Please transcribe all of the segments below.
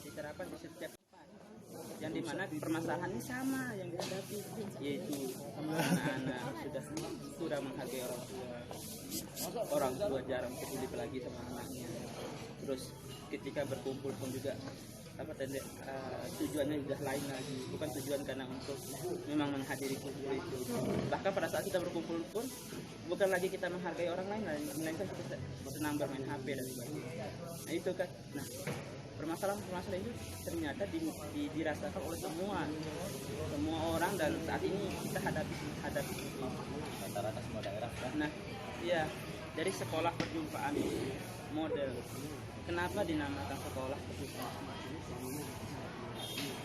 diterapkan di setiap yang dimana permasalahannya sama yang dihadapi, yaitu anak-anak sudah menghargai orang tua jarang peduli lagi sama anaknya. Terus ketika berkumpul pun juga tujuannya sudah lain lagi, bukan tujuan karena untuk memang menghadiri kumpul itu. Bahkan pada saat kita berkumpul pun bukan lagi kita menghargai orang lain, melainkan kita senang bermain HP dan sebagainya. Nah itu kan, permasalahan itu ternyata dirasakan oleh semua orang, dan saat ini kita hadapi rata-rata semua daerah kan? Nah iya, dari sekolah perjumpaan model. Kenapa dinamakan sekolah perjumpaan?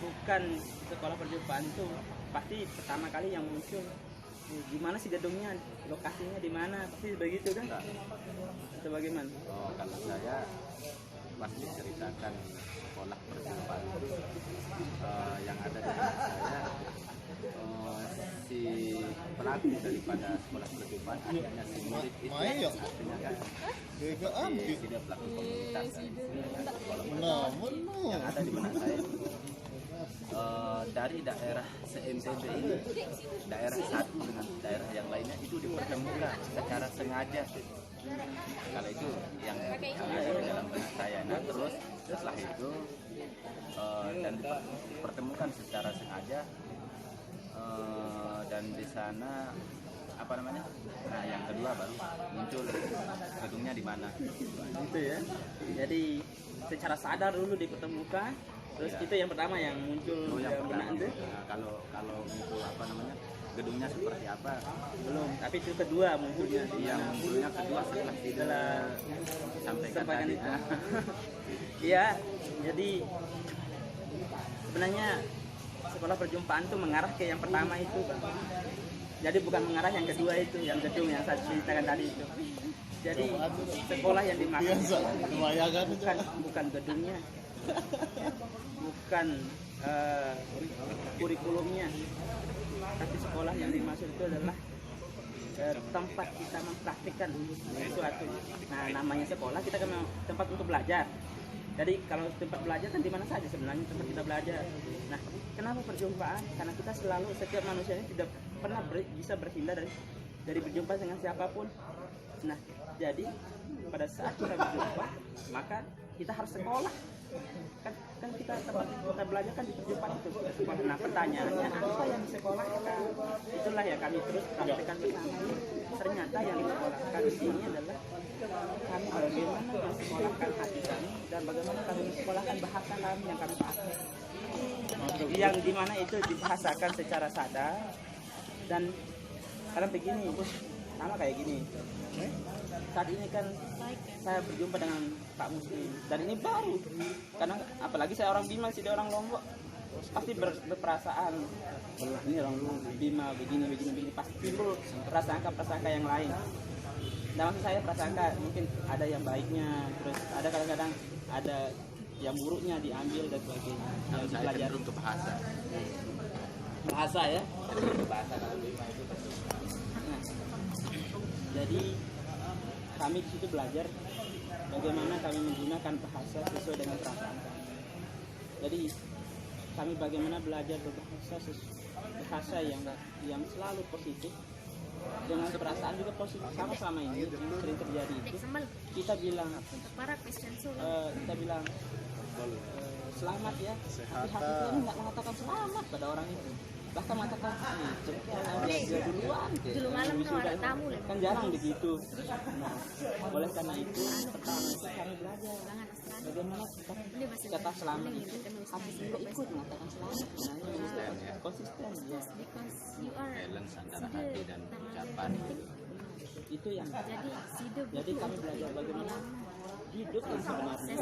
Bukan sekolah perjumpaan itu pasti pertama kali yang muncul gimana sih gedungnya, lokasinya di mana, pasti begitu kan? Atau bagaimana? Kalau saya pasti ceritakan sekolah perjumpaan yang ada di saya, si pelaku daripada sekolah perjumpaan akhirnya si murid itu artinya kan si dia pelaku komunitas yang ada di mana saya dari daerah se-NTB ini, daerah satu dengan daerah yang lainnya itu dipertemukan secara sengaja. Kalau itu yang ada di dalam benak saya. Nah terus setelah itu dan dipertemukan secara sengaja, dan di sana nah yang kedua baru muncul gedungnya di mana. Gitu ya. Jadi secara sadar dulu dipertemukan. Terus itu yang pertama yang muncul yang pertama itu. Nah, kalau muncul gedungnya seperti apa belum, tapi itu kedua munculnya. Yang munculnya kedua setelah sampaikan tadi. Iya, jadi sebenarnya sekolah perjumpaan itu mengarah ke yang pertama itu, Pak. Jadi bukan mengarah yang kedua itu, yang gedung yang saya ceritakan tadi itu. Jadi sekolah yang dimaksud bukan gedungnya, bukan kurikulumnya, tapi sekolah yang dimaksud itu adalah tempat kita mempraktikkan sesuatu. Nah namanya sekolah, kita kan tempat untuk belajar. Jadi kalau tempat belajar kan di mana saja sebenarnya tempat kita belajar. Nah kenapa perjumpaan? Karena kita selalu, setiap manusia ini tidak pernah bisa berhindar dari berjumpa dengan siapapun. Nah jadi pada saat kita berjumpa, maka kita harus sekolah. Kan kita tempat kita belajar kan di perjumpaan itu. Nah pertanyaannya, apa yang disekolahkan? Itulah yang kami terus praktekkan bersama. Ternyata yang disekolahkan di sini adalah kami bagaimana mensekolahkan hati kami, dan bagaimana kami mensekolahkan bahasa kami yang kami pakai, yang dimana itu dibahasakan secara sadar. Dan karena begini, sama kayak gini, saat ini kan saya berjumpa dengan Pak Muslim, dan ini baru, karena apalagi saya orang Bima, dia orang Lombok, pasti berperasaan ini orang Bima begini pasti timbul prasangka yang lain. Nah maksud saya prasangka mungkin ada yang baiknya, terus ada kadang-kadang ada yang buruknya diambil dan sebagainya. Yang saya cenderung ke bahasa ya, bahasa. Nah, jadi kami di situ belajar bagaimana kami menggunakan bahasa sesuai dengan perasaan kami. Jadi kami bagaimana belajar bahasa yang selalu positif, dengan perasaan juga positif. Sama selama ini yang sering terjadi itu kita bilang selamat ya, tapi hati kita ini nggak mengatakan selamat pada orang itu, bahkan mengatakan dia duluan kan jarang begitu. Nah, oleh karena itu pertama itu kami belajar bagaimana kata selamat itu hati kita ikut mengatakan selamat, konsisten ya, balance antara hati dan ucapan itu yang jadi kami belajar bagaimana hidup yang sebenarnya,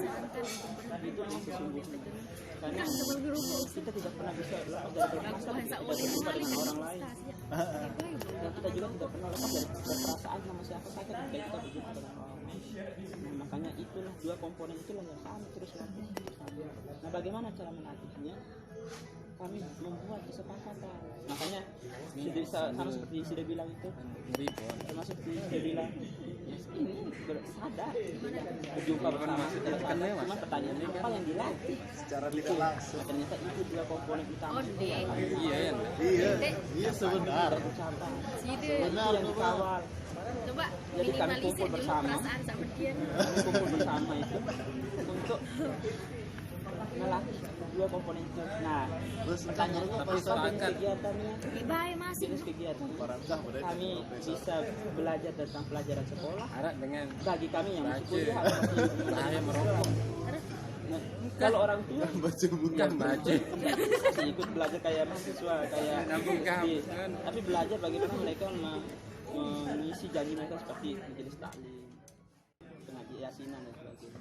hidup yang sesungguhnya, karena kita tidak pernah bisa lepas dari perasaan, kita berjumpa dengan orang lain, dan kita juga tidak pernah lepas dari perasaan sama siapa saja ketika kita berjumpa dengan orang lain. Nah, makanya itulah dua komponen itulah yang kami terus lakukan. Nah bagaimana cara melatihnya? Kami membuat kesepakatan. Makanya sama seperti sudah bilang itu, termasuk sudah bilang ini sadar berjumpa bersama secara sadar, cuma pertanyaannya apa yang dilatih secara tidak langsung. nah, ternyata itu dua komponen utama Iya ya. Iya sebenarnya. ucapan Side. Benar, yang dikawal. Coba Jadi kami minimalisir kumpul dulu bersama. perasaan sama dia. Kami kumpul bersama itu untuk melatih dua komponen itu. Nah, Terus pertanyaannya apa apa jenis sepakat. kegiatannya? Bye masih. Jenis kegiatan Barangkah mereka kami profesor. bisa belajar tentang pelajaran sekolah. Harap dengan Bagi kami yang masih Baca. kuliah bahaya merokok. Nah, kalau orang tua Baca buku. Kan baca. masih ikut belajar kayak mahasiswa kayak Nabung kah? di- tapi belajar bagaimana mereka mengisi janji mereka seperti majelis taklim, pengajian yasinan dan sebagainya.